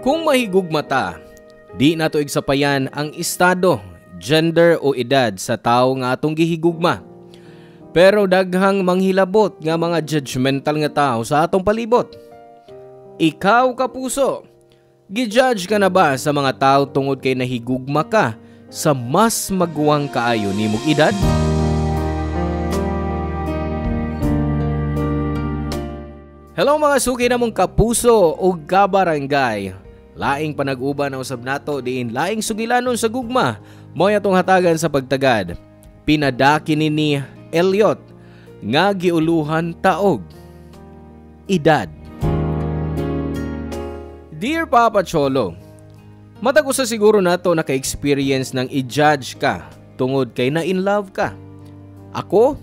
Kung mahigugmata, di nato igsapayan ang estado, gender o edad sa tao nga atong gihigugma. Pero daghang manghilabot nga mga judgmental nga tao sa atong palibot. Ikaw kapuso, gijudge ka na ba sa mga tao tungod kay nahigugma ka sa mas maguwang kaayo nimong edad? Hello mga suki namong kapuso o kabarangay. Laing panag-uban na usab nato diin laing sugilanon sa gugma. Mo'y atong hatagan sa pagtagad. Pinadaki ni Elliot nga giuluhan taog edad. Dear Papa Cholo, matag usa siguro nato naka-experience ng i-judge ka tungod kay na-in love ka. Ako?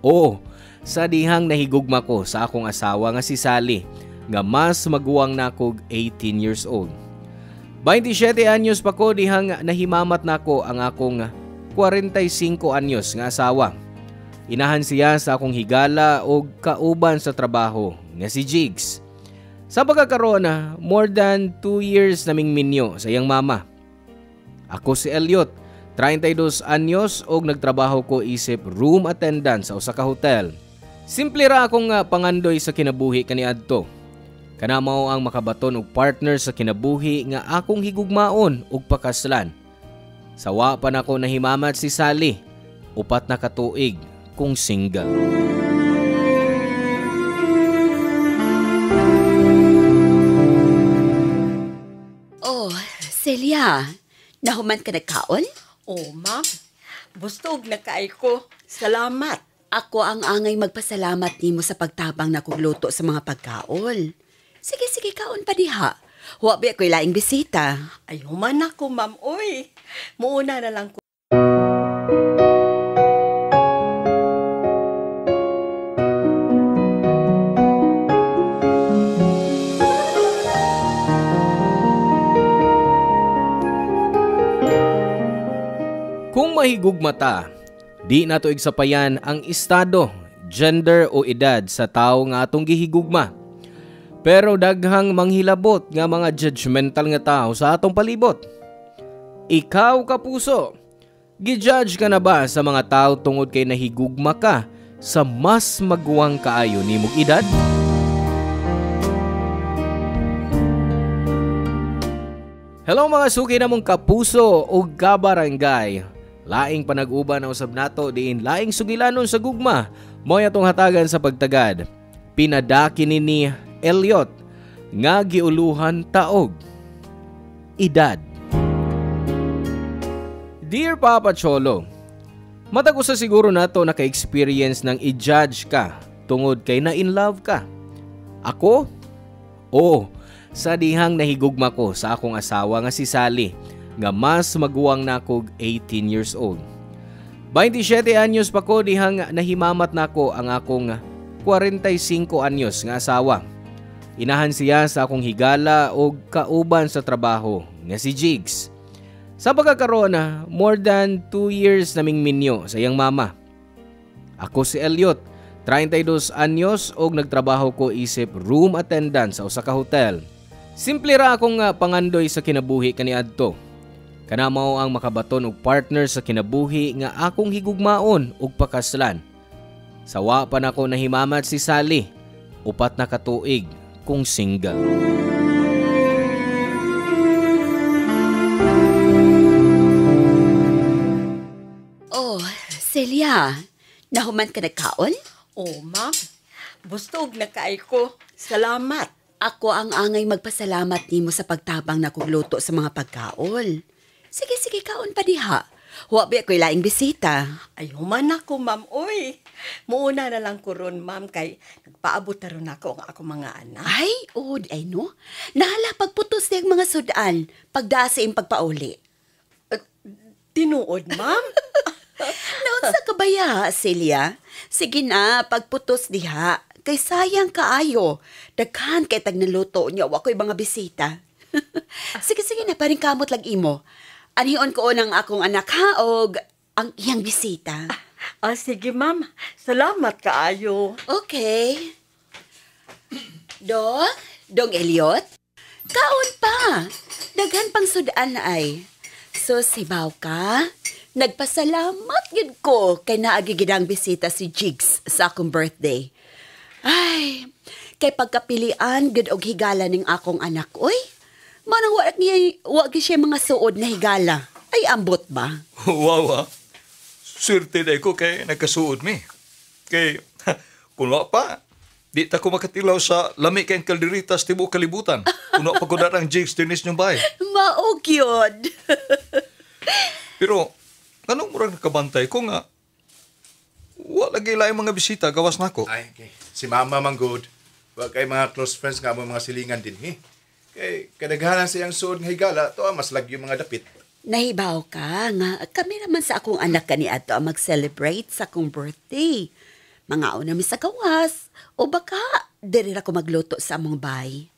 Oo, sa dihang nahigugma ko sa akong asawa nga si Sally nga mas maguwang nako 18 years old. 27 anyos pa ko dihang nahimamat nako ang akong 45 anyos nga asawa. Inahan siya sa akong higala o kauban sa trabaho nga si Jigs. Sa pagkakaroon more than 2 years naming minyo sa iyang mama. Ako si Elliot, 32 anyos og nagtrabaho ko isip room attendant sa usa ka hotel. Simple ra akong pangandoy sa kinabuhi kaniadto. Kana mao ang makabaton og partner sa kinabuhi nga akong higugmaon og pakaslan. Sawa pa nako nahimamat si Sally, 4 na katuig kung single. Oh, Celia, nahuman ka nagkaon? Oh, ma'am. Bustog na kaay ko. Salamat. Ako ang angay magpasalamat nimo sa pagtabang na kong luto sa mga pagkaon. Sige, kaon pa diha. Wa ba ako'y laing bisita? Ay, human ako, ma'am. Uy, muuna na lang ko. Kung mahigugmata, di nato igsapayan ang estado, gender o edad sa tao nga atong gihigugma. Pero daghang manghilabot nga mga judgmental nga tao sa atong palibot. Ikaw kapuso, gijudge ka na ba sa mga tao tungod kay nahigugma ka sa mas maguwang kaayo nimong edad? Hello mga suki namong kapuso o kabarangay. Laing panag-uban na usab nato diin laing sugilanon sa gugma. Mo'y atong hatagan sa pagtagad. Pinadaki ni Elliot nga giuluhan taog edad. Dear Papa Cholo, matag usa siguro nato naka-experience ng i-judge ka tungod kay na-in love ka. Ako? Oo, sa dihang nahigugma ko sa akong asawa nga si Sally nga mas maguwang nako 18 years old. 27 anyos pa ko dihang nahimamat nako ang akong 45 anyos nga asawa. Inahan siya sa akong higala o kauban sa trabaho nga si Jigs. Sa pagkakaroon more than 2 years naming minyo sa iyang mama. Ako si Elliot, 32 anyos og nagtrabaho ko isip room attendant sa usa ka hotel. Simple ra akong pangandoy sa kinabuhi kaniadto. Kana mao ang makabaton og partner sa kinabuhi nga akong higugmaon og pakaslan. Sawa pa nako nahimamat si Sally, 4 na katuig kung single. Oh, Celia, nahuman ka nagkaon? Oh, ma'am. Bustog na kaay ko. Salamat. Ako ang angay magpasalamat nimo sa pagtabang na kong luto sa mga pagkaon. Sige, kaon pa diha. Wa ba ako'y laing bisita? Ay, human ako, ma'am. Uy, muuna na lang ko ron, ma'am, kay nagpaabot na ron ako ang akong mga anak. Ay, no? Nahala pagputos niyang mga sudan, pagdasa yung pagpauli. Tinuod, ma'am? Naon sa kabaya, Celia? Sige na, pagputos diha. Kay sayang kaayo. Daghan kay tag naluto niya, wa ko'y mga bisita. Sige na, paring kamot lag imo. Anion ko ng akong anak ha, o ang iyang bisita. Sige, ma'am. Salamat kaayo. Okay. Dong Elliot? Kaon pa. Daghan pang sudaan na ay. So, sibaw ka? Nagpasalamat yun ko kay naagigidang bisita si Jigs sa akong birthday. Ay, kay pagkapilian, gud og higala ning akong anak, oy. Manang wag siya mga suod na higala. Ay, ambot ba? Wow, swerte na ko kay nagkasuod mi. Kay, kung wa pa, di ta ko makatilaw sa lami kayong kalderitas tibuok kalibutan. Kung wa pa ko darang jigs dinis niyong bahay. Maog yun. Pero, anong murang nakabantay ko nga, wala gila mga bisita gawas nako. Ay, okay. Si Mama Manggod, wag kay mga close friends nga mo mga silingan din, eh. Kay kadaghanan siyang suod nga higala, to mas lagyo mga dapit. Nahibaw ka nga kami naman sa akong anak kani ato ang mag-celebrate sa akong birthday. Mga una mi sa gawas o baka diri ra ko magluto sa among bay.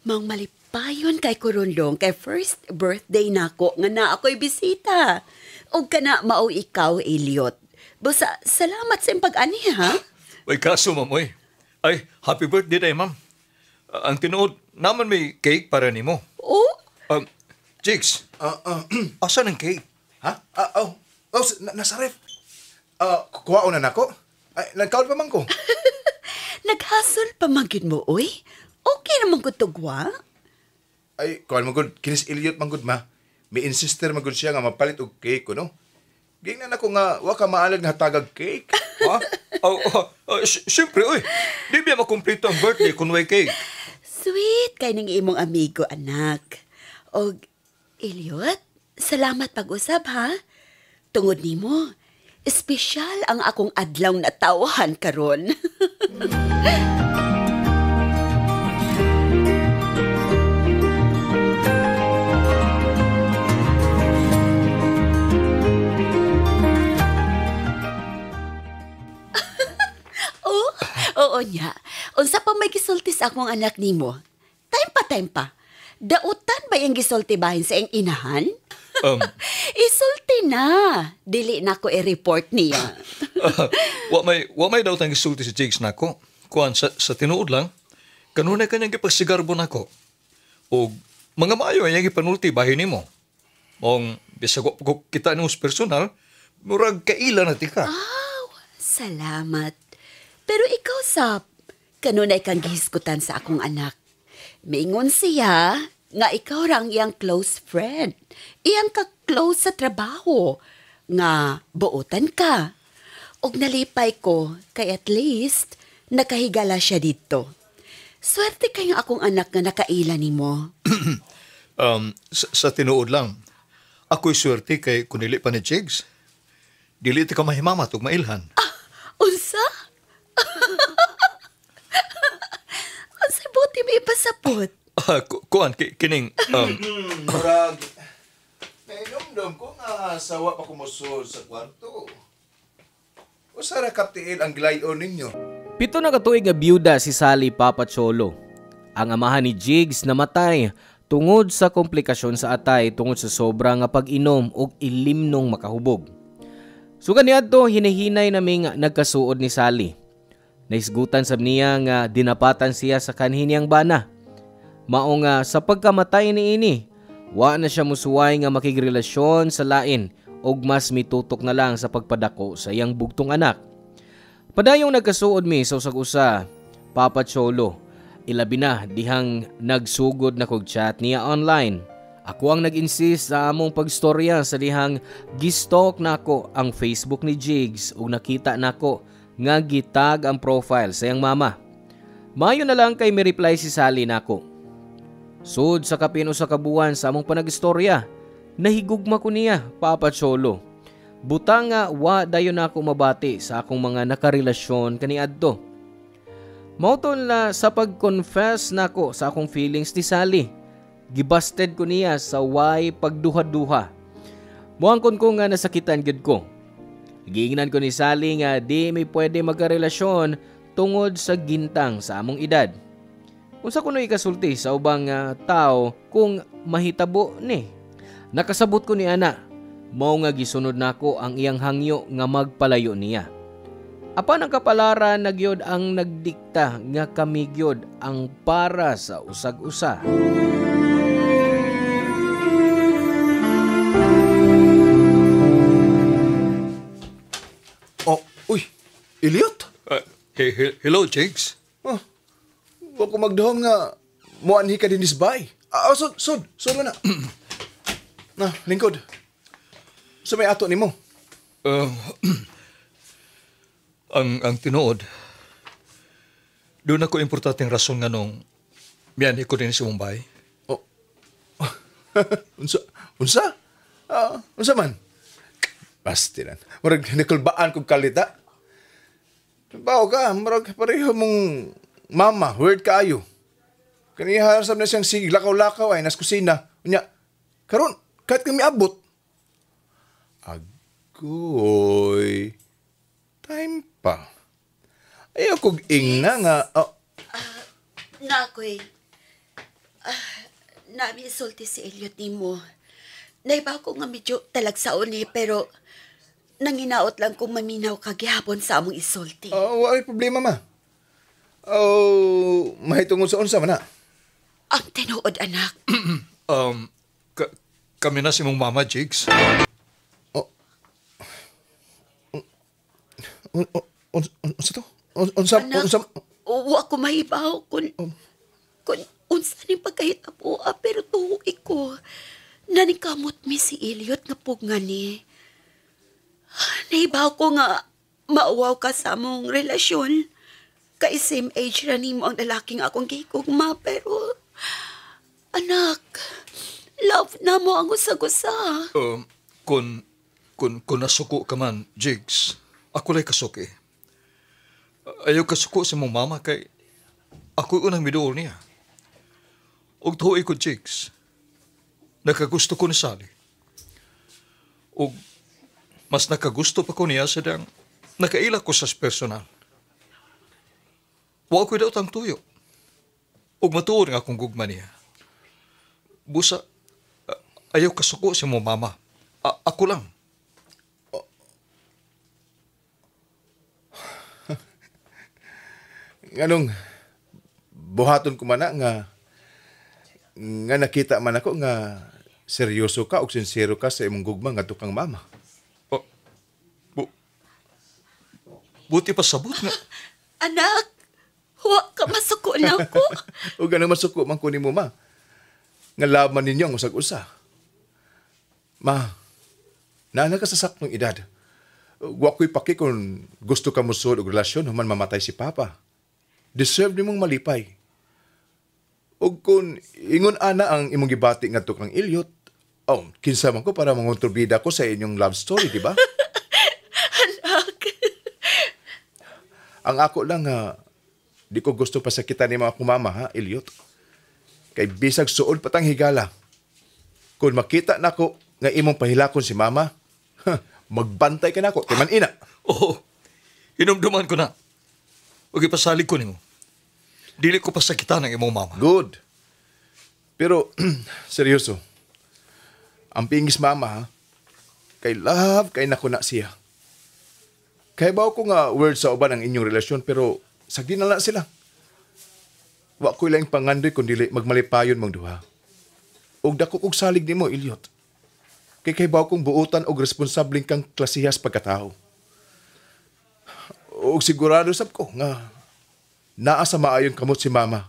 Mang malipayon kay kurundong kay first birthday nako nga na ako'y bisita. Og kana mao ikaw, Elliot. Basta salamat sa imong pag-ani ha. Ay, kaso, ma'am, oy. Ay, happy birthday day, ma'am. Ang tinuod, naman may cake para nimo. Oh, Jigs, asan ang cake? Ha? Nasa ref. Kuha na nako. Ay, nagkaon pa man ko. naghasol pa magid mo oy. Okay naman ko tugwa. Ay, kuha Manggod, kinis Elliot Manggod ma. May insister Manggod siya nga mapalit og cake ko, no? Gingnan ako nga, wa ka maalag nga hatagag cake. Ha? Siyempre, oy. Di biya makumpleto ang birthday kung way cake. Sweet kay ning imong amigo anak. Og Elliot, salamat pag-usab ha. Tungod nimo, espesyal ang akong adlaw na tawahan karon. Oo niya. Unsa pa may gisulti sa akong anak nimo? Time pa. Dautan ba yung gisulti bahin sa iyang inahan? Isulti na. Dili na ko i-report niya. Wa may daw tang gisulti si Jigs nako. Kuan sa tinuod lang, kanunay kanyang gipagsigarbo nako. O mga maayo ay gipanulti bahin nimo. Mong bisag ko kita nus personal, murag kaila na tika. Salamat. Pero ikaw, Sap, kanunay kang gihiskutan sa akong anak. Maingon siya nga ikaw rang iyang close friend. Iyang ka-close sa trabaho. Nga buotan ka. Og nalipay ko, kay at least nakahigala siya dito. Swerte kayong akong anak nga nakaila nimo. Sa tinuod lang, ako'y swerte kay kunili pa ni Jigs. Dili ti ka mahimamat ug mailhan. Unsa? Unsay buti may ipasapot? Kuan, kining... Murag, nainomdom ko nga sawa pa kumusod sa kwarto. O sara kaptiil ang gilayon ninyo. 7 na katuig nga byuda si Sally Papa Cholo. Ang amahan ni Jigs namatay tungod sa komplikasyon sa atay tungod sa sobra nga pag-inom ug ilimnong makahubog. So kaniadto hinahinay naming nagkasuod ni Sally. Naisgutan sab niya nga dinapatan siya sa kanhiniang bana. Mao nga sa pagkamatay niini, wa na siya musuway nga makigrelasyon sa lain ug mas mitutok na lang sa pagpadako sa iyang bugtong anak. Padayong nagkasuod mi sa usag-usa, Papa Cholo. Ilabi na dihang nagsugod na kog chat niya online. Ako ang nag-insist sa among pagstorya sa dihang gistalk nako ang Facebook ni Jigs ug nakita nako nga gitag ang profile sa iyang mama. Mayo na lang kay may reply si Sally nako. Sud sa kapino sa kabuan sa among panagistorya, nahigugma ko niya, Papa Cholo. Butang nga wa dayon nako mabati sa akong mga nakarelasyon kaniadto. Mautol na sa pag-confess nako sa akong feelings ni Sally. Gibasted ko niya sa way pagduha-duha. Muangkon ko nga nasakitan gyud ko. Giingnan ko ni Sally nga di may pwede magkarelasyon tungod sa gintang sa among edad. Unsa kuno ikasulti sa ubang tao kung mahitabo ni. Nakasabot ko ni ana, mao nga gisunod nako ang iyang hangyo nga magpalayo niya. Apan ang kapalaran na gyud ang nagdikta nga kami gyud ang para sa usag-usa. Oh, uy, Elliot? Hello, Jigs. Oh, wa ko magdahom nga muanhi ka din isbay. Sud mo na. Na, lingkod. Sa may ato nimo. Uh, ang tinuod, doon ako importanteng rason nga nung miyan ko din sa Mumbai. Oh. Unsa? Unsa man? Pastiran. Murag nakulbaan kong kalita. Bao ka, murag pareho mong mama, word kaayo. Kaniya harasam na siyang sige, lakaw-lakaw ay nas kusina. Unya, karon kahit kami abot. Agoy. Time pa. Ayaw kong ingna nga. Nakoy, nami isulti si Elliot ni mo. Naiba ko nga medyo talagsaon ni, pero nanginaot lang kung maminaw kagihapon sa among isulti. Wala problema, ma. Mahitungod sa unsa man na. Ang tinuod, anak. Kami na si mong mama, Jigs. Unsa to? Unsa? Anak, wa ko mahibaw kung unsa ni pagkahita po, pero tuwi ko. Nanikamot mi si Elliot nga pugnga ni. Nahibaw ko nga mauwaw ka sa among relasyon. Kay same age na nimo ang lalaking akong gikugma, pero anak, love na mo ang usag-usa. Kung nasuko ka man, Jigs, ako lay kasuki. Ayaw kasuko sa mong mama kay ako unang miduol niya. Og tuhoy ko, Jigs, nakagusto ko ni Sally. Og mas nakagusto pa ko niya sa dang nakaila ko sa personal. Wa ko daw tang tuyo. Og matuod nga akong gugma niya. Busa, ayaw kasuko sa mong mama. Ako lang. Nganong buhaton ko man na nga nakita man ako nga seryoso ka o sincero ka sa imong gugma nga tukang mama. Buti pa sabot nga. Anak, wa ka masuko na ko. O ganang masuko man ko ni mo, ma. Nga laban ninyo ang usag-usa. Ma, naana ka sa saktong edad. Wa ko'y paki kung gusto ka musod og relasyon human mamatay si Papa. Deserve nimong malipay. O kung ingon ana ang imong gibati nga tukang Elliot, kinsa man ko para mangontribida ko sa inyong love story, di ba? Anak. Ang ako lang di ko gusto pasakitan ni mga kumama, ha, Elliot. Kay bisag suod patang higala. Kung makita nako nga imong pahilakon si mama, magbantay ka nako, kay man ina. Oo, hinumduman ko na. Huwag ipasalig ko nimo. Dili ko pasakitan ng imong mama. Good. Pero, seryoso, ang pingis mama, ha, kay love, kay nako na siya. Kaya ba ko nga word sa uban ang inyong relasyon, pero sagdi na lang sila. Wa ko lang pangandoy kung dili magmalipayon mong duha. Og dako kog salig nimo, Elliot. Kay ba kong buutan og responsabling kang klasihas pagkatao. Og sigurado sab ko nga naa sa maayong kamot si mama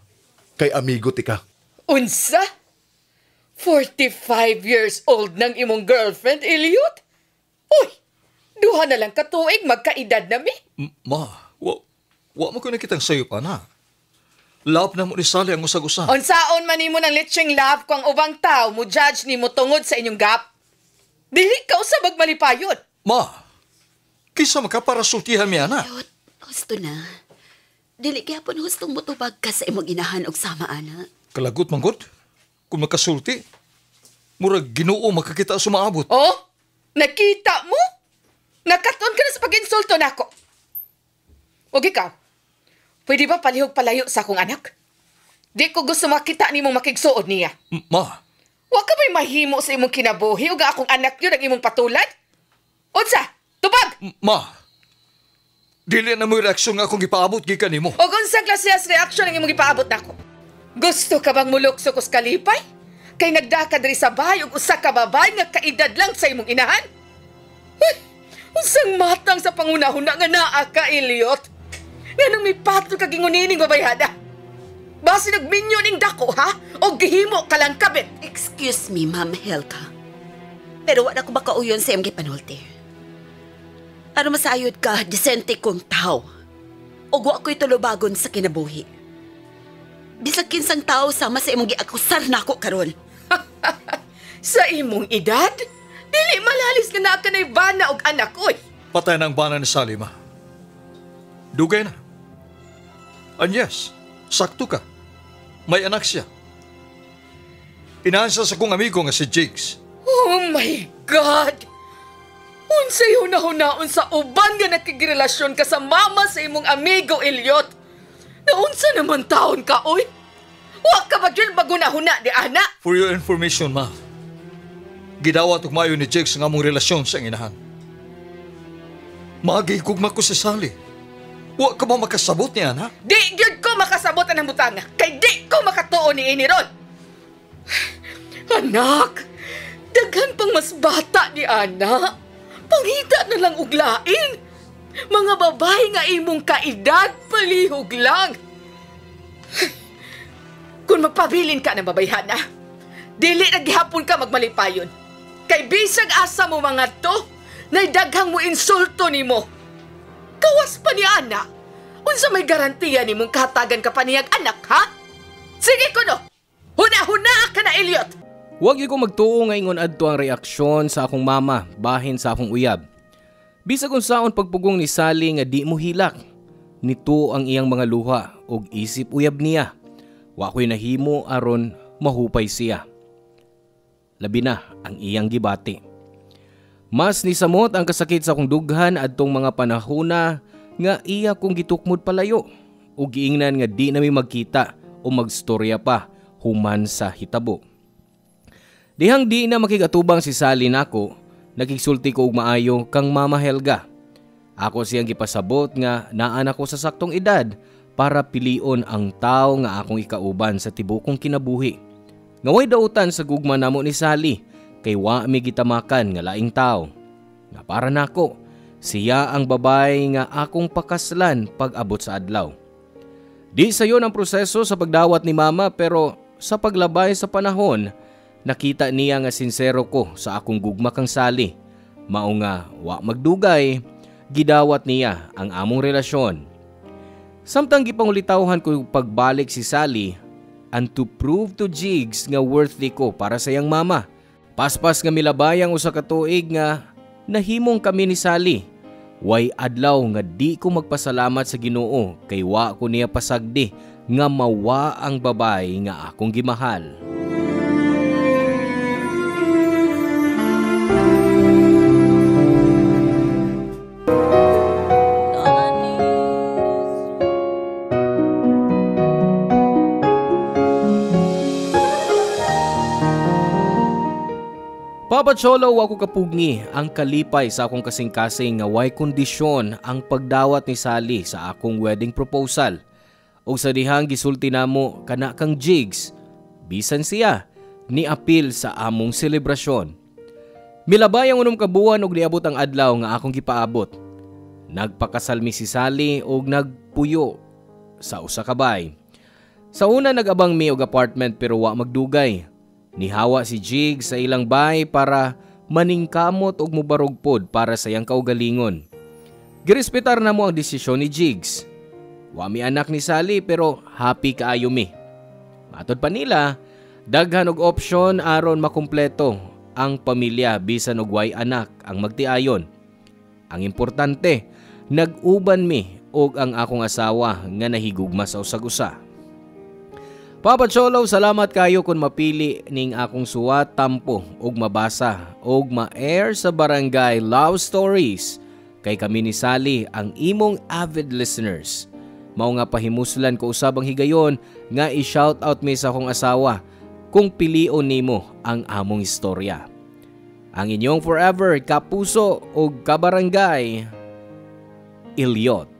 kay amigo ti ka. Unsa? 45 years old nang imong girlfriend, Elliot? Uy, duha na lang katuig magkaedad na mi. Ma, wa mo ko nakitang sayo pa na. Love na mo ni Sally ang usag-usa. Unsaon man nimo ng lecheng love kung ubang tao mo judge nimo tungod sa inyong gap? Dili ka usab magmalipayod. Ma, kisa makaparasultihan mi ana. Elliot, gusto na. Dili kaya po hustong mutubag ka sa imong inahan og sama, ana. Kalagot man gud. Kung makasulti, murag Ginoo makakita sa maabot. Oh, nakita mo? Nakaton ka na sa pag-insulto nako. Og ikaw, pwede ba palihog palayo sa akong anak? Di ko gusto makita nimong makigsuod niya. Ma, Wa ka ba'y mahimo sa imong kinabuhi o akong anak yun ang imong patulad? Unsa? Tubag! ma, Dili na mo reaksyon nga akong ipaabot gikan nimo. O unsang klasehas reaksyon ang imong ipaabot nako? Gusto ka bang mulukso ko sa kalipay? Kay nagdaka diri sa bahay og usa ka babae nga kaedad lang sa imong inahan? Uy, unsang matang sa pangunahuna nga naa ka, Elliot? Nganong may patol ka gingunining babayhada? Basi nagminyo ning dako, ha? O gihimo ka lang kabit? Excuse me, Ma'am Helga. Pero wala ko makauyon sa imong gipanulti. Ano masayod ka, disente kong tao. O wa ko'y tulubagon sa kinabuhi. Bisag kinsang tao sama sa imong giakusar nako karon. Sa imong edad? Dili malalis nga naa ka na'y bana og anak, oy. Patay na ang bana ni Sally, ma. Dugay na. And yes, sakto ka. May anak siya. Inaansa sa kong amigo nga si Jigs. Oh my God! Unsay hunahuna sa uban nga nakigrelasyon ka sa mama sa imong amigo, Elliot? Naunsa naman taon ka, oy? Wa ka ba dyan magunahuna di ana? For your information, ma, gidawat ug maayo ni Jigs ang among relasyon sa inahan. Magigugma ko si Sally. Wa ka ba makasabot niya, na? Di gyud ko makasabot ang butanga, kay di ko makatuo ni ini ron. Anak, daghan pang mas bata ni ana. Pangita na lang og lain. Mga babae nga imong kaedad, palihog lang. Kung magpabilin ka ng babayhana, dili na gihapon ka magmalipayon. Kay bisag asa mo mga to, naidaghang mo insulto nimo. Kawas pa ni ana. Unsa may garantiya nimong kahatagan ka pa niyag anak, ha? Sige kuno, huna-huna ka na, Elliot. Huwag ko magtuo nga ingon adto ang reaksyon sa akong mama bahin sa akong uyab. Bisag unsaon pagpugong ni Sally nga di mo hilak. Nito ang iyang mga luha og isip uyab niya. Wa ko'y nahimo aron mahupay siya. Labi na ang iyang gibati. Mas nisamot ang kasakit sa akong dughan adtong mga panahona nga iya kong gitukmod palayo ug giingnan nga di nami magkita o magstorya pa human sa hitabo. Dihang di na makigatubang si Sally nako, nagigsulti ko og maayo kang Mama Helga. Ako siyang gipasabot nga naan ako sa saktong edad para pilion ang tao nga akong ikauban sa tibokong kinabuhi. Ngaway dautan sa gugma namo ni Sally kay wa mi gitamakan nga laing tao. Nga para nako, siya ang babae nga akong pakaslan pag abot sa adlaw. Di sayon ang proseso sa pagdawat ni Mama pero sa paglabay sa panahon, nakita niya nga sincero ko sa akong gugma kang Sally. Mao nga wa magdugay, gidawat niya ang among relasyon. Samtang gipangulitawhan ko pagbalik si Sally and to prove to Jigs nga worthy ko para sa iyang mama. Paspas nga milabayang usa ka tuig nga nahimong kami ni Sally. Way adlaw nga di ko magpasalamat sa Ginoo kay wa ko niya pasagdi nga mawa ang babae nga akong gimahal. Papa Cholo, ako kapugni ang kalipay sa akong kasing-kasing nga way kondisyon ang pagdawat ni Sally sa akong wedding proposal. O sa dihang gisulti namo kana kang Jigs, bisan siya ni apil sa among selebrasyon. Milabay ang unom kabuan og niabot ang adlaw nga akong gipaabot. Nagpakasalmi si Sally og nagpuyo sa usa ka bay. Sa una nagabang mi og apartment pero wa magdugay. Nihawa si Jigs sa ilang bay para maningkamot og mubarog pod para sa iyang kaugalingon. Girespetar na mo ang desisyon ni Jigs. Wa mi anak ni Sally pero happy kaayo mi. Matod pa nila, daghan og opsyon aron makumpleto ang pamilya bisan og way anak ang magtiayon. Ang importante, nag-uban mi og ang akong asawa nga nahigugma sa usag-usa. Papa Cholo, salamat kayo kung mapili ning akong suwat tampo og mabasa og ma-air sa Barangay Love Stories. Kay kami ni Sally ang imong avid listeners. Mao nga pahimuslan ko usabang higayon nga i-shout out mi sa akong asawa kung pilion nimo ang among istorya. Ang inyong forever kapuso og kabarangay, Elliot.